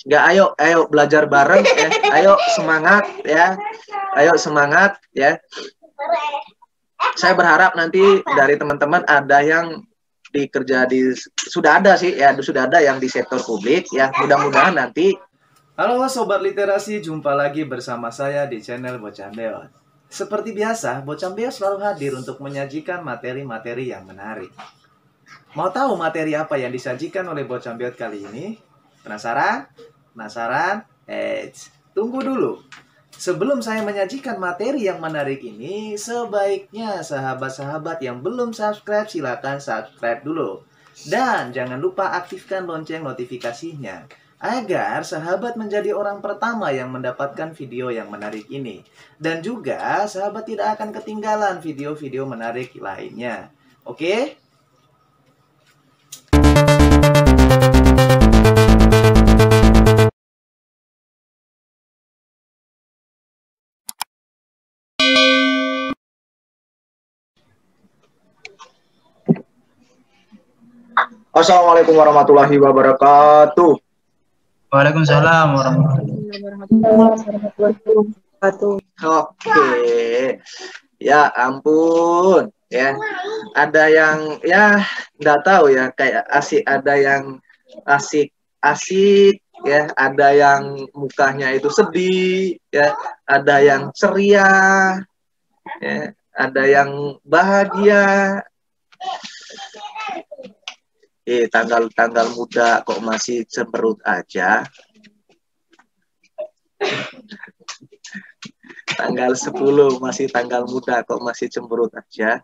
Nggak, ayo belajar bareng ya. Ayo semangat ya. Ayo semangat ya. Saya berharap nanti dari teman-teman ada yang sudah ada sih ya, sudah ada yang di sektor publik ya. Mudah-mudahan nanti. Halo Sobat Literasi, jumpa lagi bersama saya di channel Bocah Beot. Seperti biasa, Bocah Beot selalu hadir untuk menyajikan materi-materi yang menarik. Mau tahu materi apa yang disajikan oleh Bocah Beot kali ini? Penasaran? Penasaran? Tunggu dulu. Sebelum saya menyajikan materi yang menarik ini, sebaiknya sahabat-sahabat yang belum subscribe silakan subscribe dulu. Dan jangan lupa aktifkan lonceng notifikasinya, agar sahabat menjadi orang pertama yang mendapatkan video yang menarik ini. Dan juga sahabat tidak akan ketinggalan video-video menarik lainnya. Oke? Assalamualaikum warahmatullahi wabarakatuh. Waalaikumsalam warahmatullahi wabarakatuh. Oke, ya ampun ya. Ada yang ya nggak tahu ya, kayak asik, ada yang asik ya, ada yang mukanya itu sedih ya, ada yang ceria ya, ada yang bahagia. Tanggal muda kok masih cemberut aja. Tanggal 10 masih tanggal muda kok masih cemberut aja.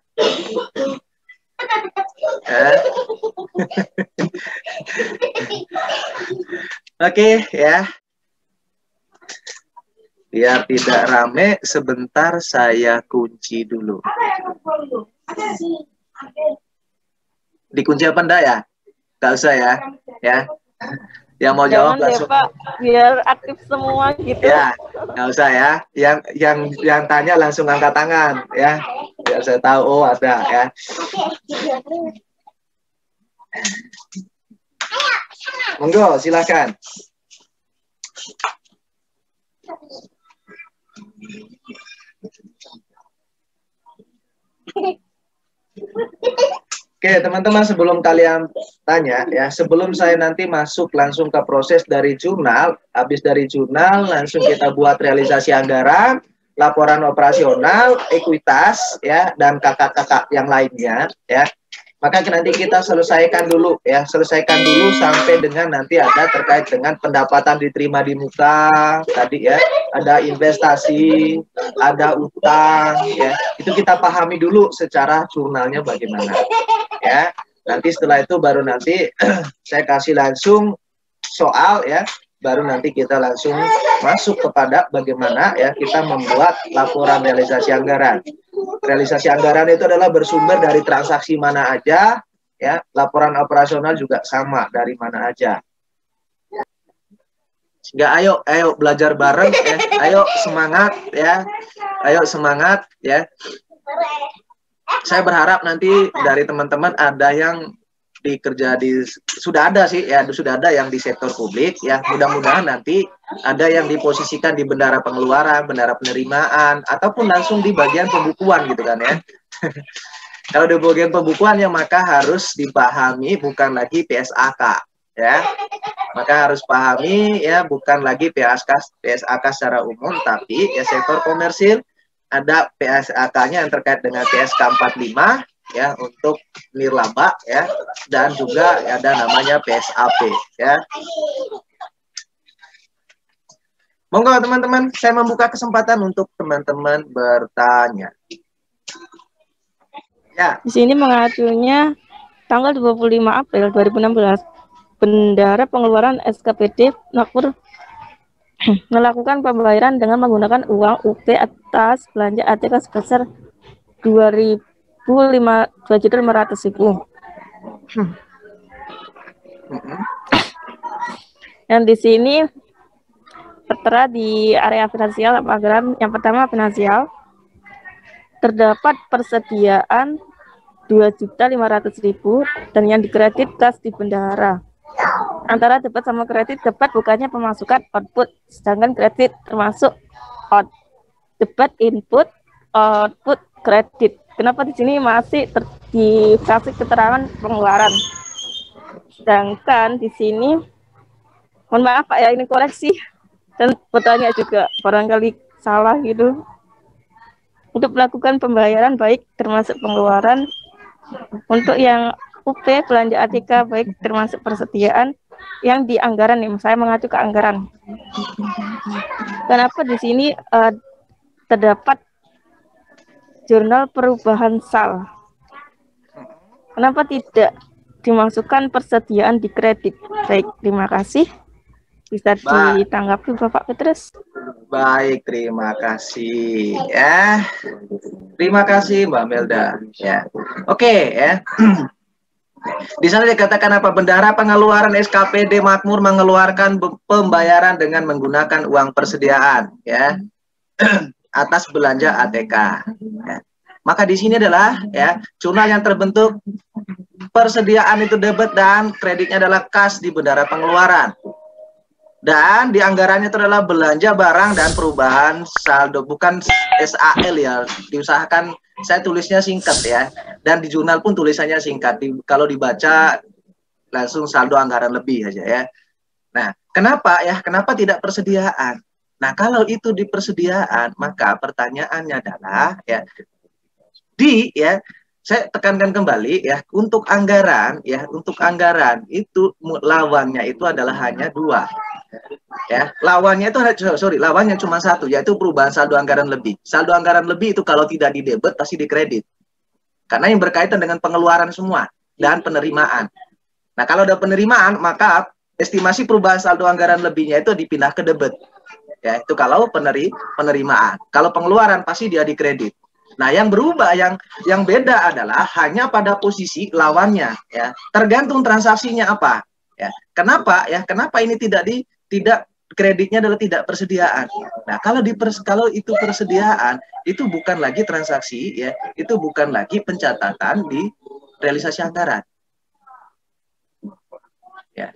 Oke ya. Biar tidak rame, sebentar saya kunci dulu. Dikunci apa enggak ya? Gak usah ya, ya. Yang mau jawab langsung. Pak, biar aktif semua gitu. Ya, nggak usah ya. Yang tanya langsung angkat tangan ya. Biar saya tahu, oh ada ya. Monggo, silakan. Oke, teman-teman, sebelum kalian tanya ya, sebelum saya nanti masuk langsung ke proses dari jurnal, habis dari jurnal langsung kita buat realisasi anggaran, laporan operasional, ekuitas ya, dan kakak-kakak yang lainnya ya. Maka nanti kita selesaikan dulu ya, selesaikan dulu sampai dengan nanti ada terkait dengan pendapatan diterima di muka tadi ya, ada investasi, ada utang ya. Itu kita pahami dulu secara jurnalnya bagaimana. Ya, nanti setelah itu baru nanti saya kasih langsung soal ya, baru nanti kita langsung masuk kepada bagaimana ya kita membuat laporan realisasi anggaran. Realisasi anggaran itu adalah bersumber dari transaksi mana aja ya, laporan operasional juga sama dari mana aja. Nggak, ayo belajar bareng ya, ayo semangat ya, ayo semangat ya. Saya berharap nanti dari teman-teman ada yang sudah ada sih ya, sudah ada yang di sektor publik ya. Mudah-mudahan nanti ada yang diposisikan di bendara pengeluaran, bendara penerimaan, ataupun langsung di bagian pembukuan gitu kan ya. Kalau di bagian pembukuan ya maka harus dipahami bukan lagi PSAK ya. Maka harus pahami ya, bukan lagi PSAK secara umum, tapi ya sektor komersil ada PSAK-nya yang terkait dengan PSK 45 ya untuk nirlaba ya, dan juga ada namanya PSAP ya. Monggo teman-teman, saya membuka kesempatan untuk teman-teman bertanya. Ya. Di sini mengacunya tanggal 25 April 2016, Bendara Pengeluaran SKPD Nakpur melakukan pembayaran dengan menggunakan uang UP atas belanja ATK sebesar 2.500.000. Yang di sini tertera di area finansial anggaran yang pertama finansial terdapat persediaan 2.500.000 dan yang dikredit kas di bendahara. antara debit sama kredit. Debit bukannya pemasukan output, sedangkan kredit termasuk out. Debit input, output kredit. Kenapa di sini masih dikasih keterangan pengeluaran? Sedangkan di sini, mohon maaf Pak ya, ini koreksi dan bertanya juga barangkali salah gitu. Untuk melakukan pembayaran baik termasuk pengeluaran. Untuk yang UP belanja ATK baik termasuk persediaan yang di anggaran nih, saya mengacu ke anggaran. Kenapa di sini terdapat jurnal perubahan sal? Kenapa tidak dimasukkan persediaan di kredit? Baik, terima kasih. Bisa ditanggapi Bapak Petrus. Baik, terima kasih ya. Terima kasih Mbak Melda ya. Oke ya. Di sana dikatakan apa? Bendahara pengeluaran SKPD Makmur mengeluarkan pembayaran dengan menggunakan uang persediaan ya atas belanja ATK. Ya. Maka di sini adalah ya jurnal yang terbentuk persediaan itu debit dan kreditnya adalah kas di bendahara pengeluaran. Dan di anggarannya itu adalah belanja barang dan perubahan saldo, bukan SAL ya. Diusahakan saya tulisnya singkat ya. Dan di jurnal pun tulisannya singkat. Kalau dibaca langsung saldo anggaran lebih aja ya. Nah, kenapa ya? Kenapa tidak persediaan? Nah, kalau itu di persediaan, maka pertanyaannya adalah ya saya tekankan kembali ya, untuk anggaran itu lawannya itu adalah hanya dua. Ya, lawannya cuma satu, yaitu perubahan saldo anggaran lebih. Saldo anggaran lebih itu kalau tidak di debit pasti di kredit. Karena yang berkaitan dengan pengeluaran semua dan penerimaan. Nah, kalau ada penerimaan, maka estimasi perubahan saldo anggaran lebihnya itu dipindah ke debit. Ya, itu kalau penerimaan. Kalau pengeluaran pasti dia di kredit. Nah, yang berubah, yang beda adalah hanya pada posisi lawannya ya. Tergantung transaksinya apa. Ya. Kenapa ini tidak kreditnya adalah tidak persediaan. Nah, kalau itu persediaan, itu bukan lagi transaksi ya, itu bukan lagi pencatatan di realisasi anggaran. Ya.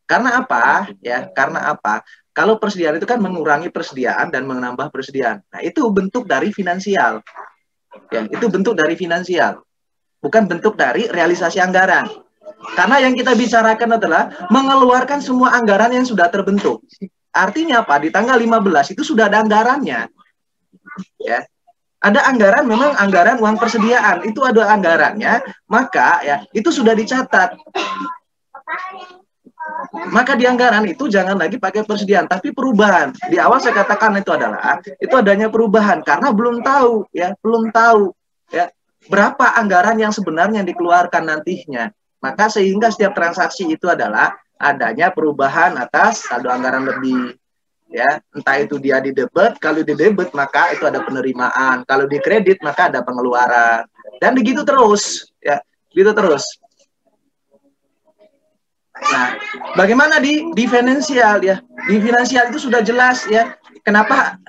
Karena apa? Ya, karena apa? Kalau persediaan itu kan mengurangi persediaan dan menambah persediaan. Nah, itu bentuk dari finansial. Ya, itu bentuk dari finansial. Bukan bentuk dari realisasi anggaran. Karena yang kita bicarakan adalah mengeluarkan semua anggaran yang sudah terbentuk. Artinya apa? Di tanggal 15 itu sudah ada anggarannya. Ya. Ada anggaran, memang anggaran uang persediaan. Itu ada anggarannya, maka ya itu sudah dicatat. Maka di anggaran itu jangan lagi pakai persediaan, tapi perubahan. Di awal saya katakan itu adanya perubahan karena belum tahu ya berapa anggaran yang sebenarnya dikeluarkan nantinya. Maka sehingga setiap transaksi itu adalah adanya perubahan atas saldo anggaran lebih. Ya, entah itu dia di debit, kalau di debit maka itu ada penerimaan, kalau di kredit maka ada pengeluaran. Dan begitu terus, ya, gitu terus. Nah, bagaimana di finansial ya? Di finansial itu sudah jelas ya. Kenapa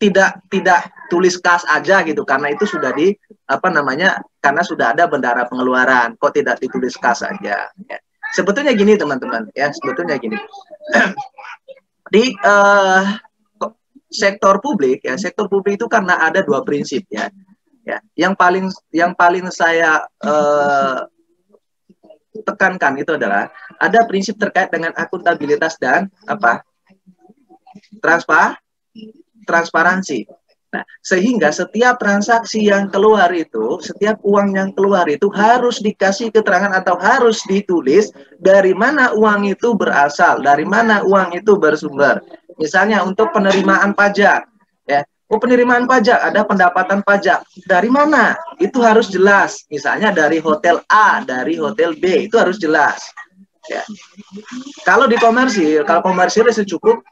tidak tulis kas aja gitu? Karena itu sudah karena sudah ada bendahara pengeluaran. Kok tidak ditulis kas aja? Ya. Sebetulnya gini teman-teman, ya sebetulnya gini. Di sektor publik ya, sektor publik itu karena ada dua prinsip ya. Ya, yang paling saya tekankan itu adalah ada prinsip terkait dengan akuntabilitas dan transparansi. Nah, sehingga setiap transaksi yang keluar itu, setiap uang yang keluar itu harus dikasih keterangan atau harus ditulis dari mana uang itu berasal, dari mana uang itu bersumber. Misalnya untuk penerimaan pajak, ya, penerimaan pajak, ada pendapatan pajak, dari mana? Itu harus jelas. Misalnya dari hotel A, dari hotel B, itu harus jelas. Ya. Kalau di komersil, kalau komersil itu cukup,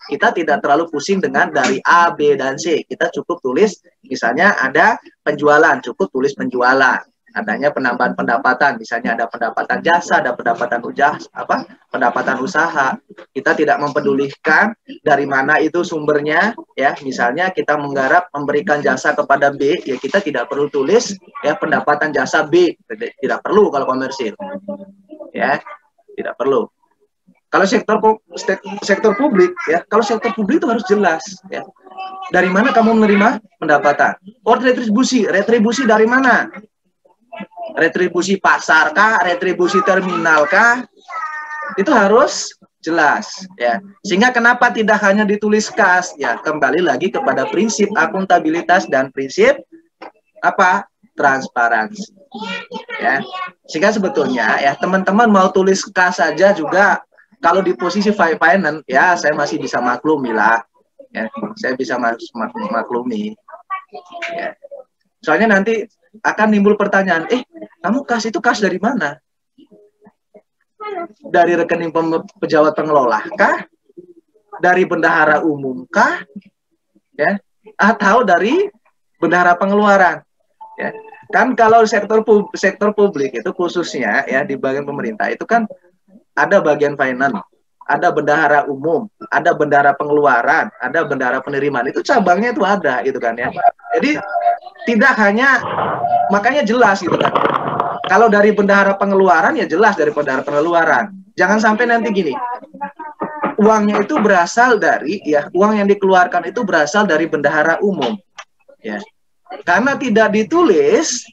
kita tidak terlalu pusing dengan dari A, B, dan C. Kita cukup tulis, misalnya ada penjualan, cukup tulis penjualan. Adanya penambahan pendapatan, misalnya ada pendapatan jasa, ada pendapatan pendapatan usaha. Kita tidak mempedulikan dari mana itu sumbernya, ya. Misalnya kita menggarap memberikan jasa kepada B, ya kita tidak perlu tulis ya pendapatan jasa B, tidak perlu kalau komersil, ya. Tidak perlu. Kalau sektor publik ya, kalau sektor publik itu harus jelas ya. Dari mana kamu menerima pendapatan? Oh, retribusi dari mana? Retribusi pasar kah? Retribusi terminal kah? Itu harus jelas ya. Sehingga kenapa tidak hanya ditulis kas ya, kembali lagi kepada prinsip akuntabilitas dan prinsip apa? Transparansi. Ya. Sehingga sebetulnya ya teman-teman mau tulis kas saja juga kalau di posisi finance ya saya masih bisa maklumi lah. Ya, saya bisa maklumi. Ya. Soalnya nanti akan timbul pertanyaan, kamu kas itu kas dari mana? Dari rekening pejabat pengelola kah? Dari bendahara umum kah? Ya, atau dari bendahara pengeluaran? Ya. Kan kalau sektor publik itu khususnya ya di bagian pemerintah itu kan ada bagian finance, ada bendahara umum, ada bendahara pengeluaran, ada bendahara penerimaan. Itu cabangnya itu ada gitu kan ya. Jadi tidak hanya, makanya jelas gitu kan. Kalau dari bendahara pengeluaran ya jelas dari bendahara pengeluaran. Jangan sampai nanti gini. Uangnya itu berasal dari ya, uang yang dikeluarkan itu berasal dari bendahara umum. Ya. Karena tidak ditulis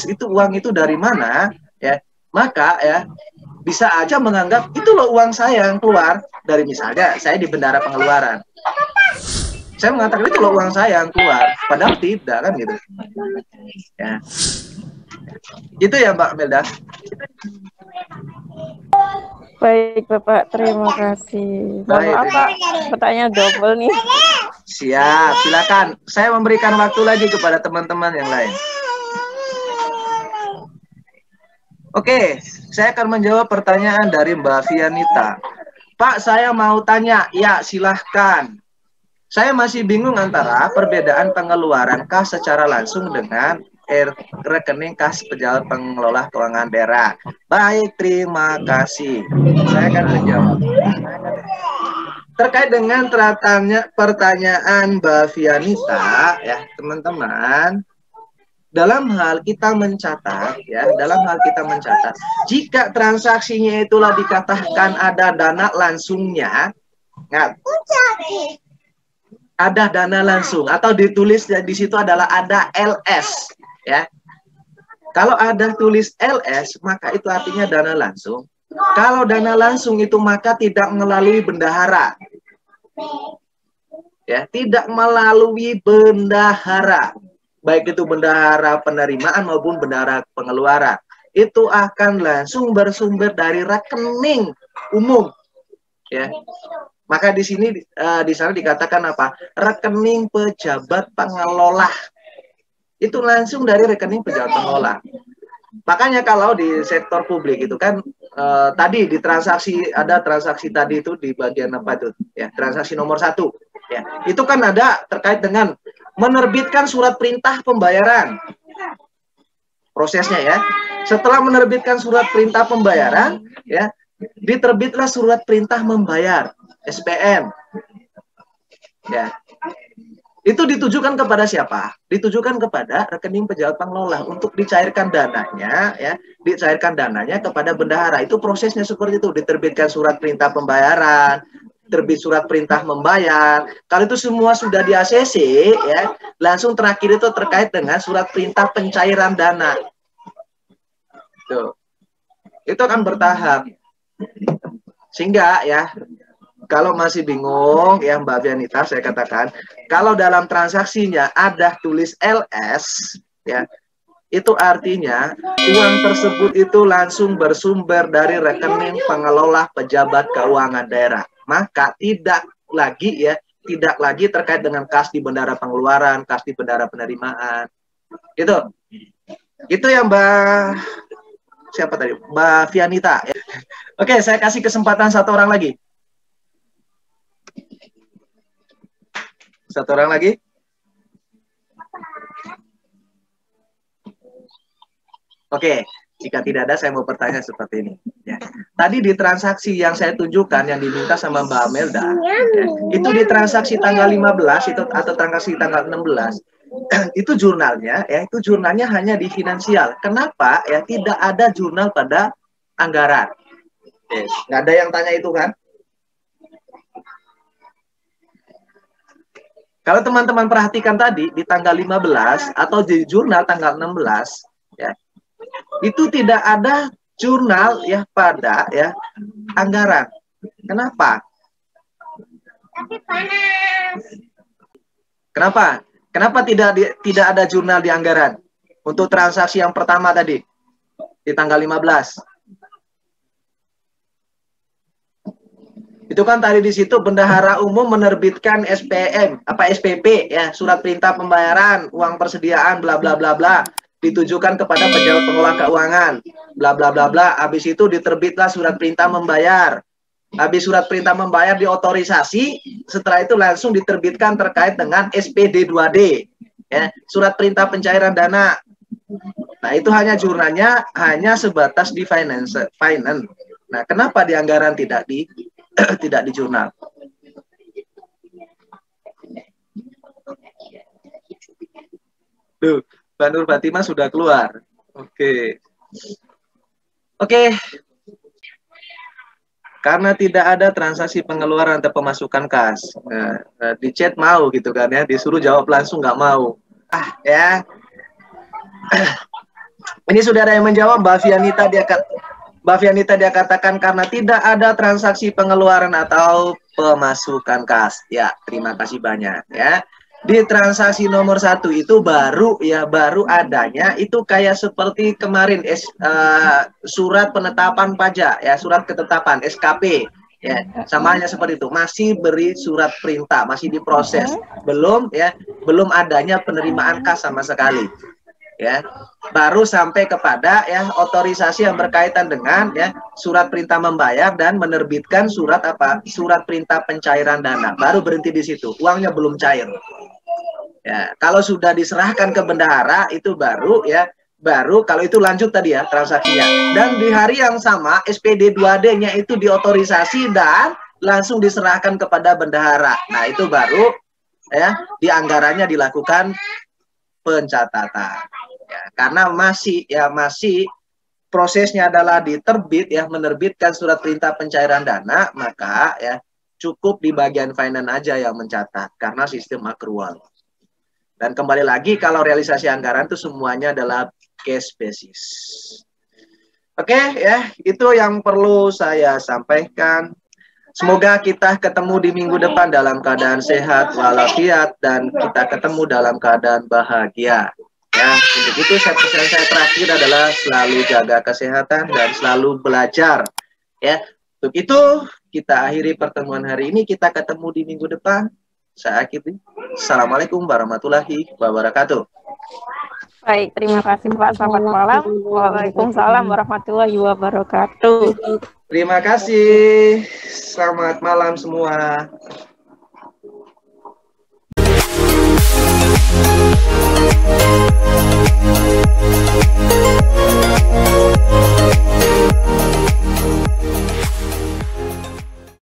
itu uang itu dari mana ya. Maka ya bisa aja menganggap itu loh uang saya yang keluar dari misalnya saya di bendahara pengeluaran. Saya mengatakan itu loh uang saya yang keluar, padahal tidak kan gitu. Ya. Itu ya Mbak Melda. Baik Bapak, terima kasih. Mohon maaf Pak, pertanyaan double nih. Siap, silakan. Saya memberikan waktu lagi kepada teman-teman yang lain. Oke, saya akan menjawab pertanyaan dari Mbak Vianita. Pak, saya mau tanya. Ya, silahkan. Saya masih bingung antara perbedaan pengeluaran kas secara langsung dengan rekening kas pejabat pengelola keuangan daerah. Baik, terima kasih. Saya akan menjawab. Terkait dengan pertanyaan Mbak Vianita, ya teman-teman, dalam hal kita mencatat, jika transaksinya itulah dikatakan ada dana langsungnya, ada dana langsung atau ditulis di situ adalah ada LS, ya. Kalau ada tulis LS, maka itu artinya dana langsung. Kalau dana langsung itu maka tidak melalui bendahara. Ya, tidak melalui bendahara. Baik itu bendahara penerimaan maupun bendahara pengeluaran. Itu akan langsung bersumber dari rekening umum. Ya. Maka di sini di sana dikatakan apa? Rekening pejabat pengelola. Itu langsung dari rekening pejabat pengelola. Makanya kalau di sektor publik itu kan tadi di transaksi ada transaksi tadi itu di bagian apa itu ya, transaksi nomor 1 ya, itu kan ada terkait dengan menerbitkan surat perintah pembayaran prosesnya ya. Setelah menerbitkan surat perintah pembayaran ya, diterbitlah surat perintah membayar SPM ya. Itu ditujukan kepada siapa? Ditujukan kepada rekening pejabat pengelola untuk dicairkan dananya, ya, dicairkan dananya kepada bendahara. Itu prosesnya seperti itu. Diterbitkan surat perintah pembayaran, terbit surat perintah membayar. Kalau itu semua sudah di ACC, ya, langsung terakhir itu terkait dengan surat perintah pencairan dana. Tuh. Itu akan bertahap. Sehingga ya, kalau masih bingung ya Mbak Vianita, saya katakan kalau dalam transaksinya ada tulis LS ya, itu artinya uang tersebut itu langsung bersumber dari rekening pengelola pejabat keuangan daerah. Maka tidak lagi terkait dengan kas di bendahara pengeluaran, kas di bendahara penerimaan. Itu ya Mbak siapa tadi? Mbak Vianita. Oke, saya kasih kesempatan satu orang lagi. Satu orang lagi. Oke, jika tidak ada saya mau bertanya seperti ini. Ya. Tadi di transaksi yang saya tunjukkan yang diminta sama Mbak Amelda, ya, itu di transaksi tanggal 15 itu atau transaksi tanggal 16, itu jurnalnya, ya itu jurnalnya hanya di finansial. Kenapa? Ya tidak ada jurnal pada anggaran. Yes. Nggak ada yang tanya itu kan? Kalau teman-teman perhatikan tadi di tanggal 15 atau di jurnal tanggal 16 ya, itu tidak ada jurnal ya pada ya anggaran. Kenapa? Tapi panas. Kenapa? Kenapa tidak ada jurnal di anggaran untuk transaksi yang pertama tadi di tanggal 15? Itu kan tadi di situ bendahara umum menerbitkan SPM, SPP ya, surat perintah pembayaran, uang persediaan bla bla bla bla, ditujukan kepada pejabat pengelola keuangan, bla bla bla bla. Habis itu diterbitlah surat perintah membayar. Habis surat perintah membayar diotorisasi, setelah itu langsung diterbitkan terkait dengan SPD 2D, ya, surat perintah pencairan dana. Nah, itu hanya jurnalnya hanya sebatas di finance. Nah, kenapa di anggaran tidak di jurnal? Duh, Mbak Nur Fatimah sudah keluar. Oke. Karena tidak ada transaksi pengeluaran atau pemasukan kas. Nah, di chat mau gitu kan ya, disuruh jawab langsung nggak mau. Ya. Ini sudah ada yang menjawab. Mbak Fianita dia katakan karena tidak ada transaksi pengeluaran atau pemasukan kas. Ya, terima kasih banyak ya. Di transaksi nomor 1 itu baru adanya itu kayak seperti kemarin surat penetapan pajak ya, surat ketetapan SKP ya, sama hanya seperti itu, masih beri surat perintah, masih diproses, belum adanya penerimaan kas sama sekali. Ya, baru sampai kepada ya otorisasi yang berkaitan dengan ya surat perintah membayar dan menerbitkan surat perintah pencairan dana, baru berhenti di situ, uangnya belum cair. Ya, kalau sudah diserahkan ke bendahara itu baru kalau itu lanjut tadi ya transaksinya, dan di hari yang sama SPD 2D-nya itu diotorisasi dan langsung diserahkan kepada bendahara. Nah, itu baru ya di anggarannya dilakukan pencatatan. Ya, karena masih prosesnya adalah menerbitkan surat perintah pencairan dana, maka ya cukup di bagian finance aja yang mencatat karena sistem akrual. Dan kembali lagi kalau realisasi anggaran itu semuanya adalah cash basis. Oke ya, itu yang perlu saya sampaikan. Semoga kita ketemu di minggu depan dalam keadaan sehat walafiat dan kita ketemu dalam keadaan bahagia. Ya, untuk itu pesan saya terakhir adalah selalu jaga kesehatan dan selalu belajar. Ya, untuk itu kita akhiri pertemuan hari ini. Kita ketemu di minggu depan. Saya akhiri. Assalamualaikum warahmatullahi wabarakatuh. Baik, terima kasih Pak. Selamat malam. Waalaikumsalam warahmatullahi wabarakatuh. Terima kasih. Selamat malam semua.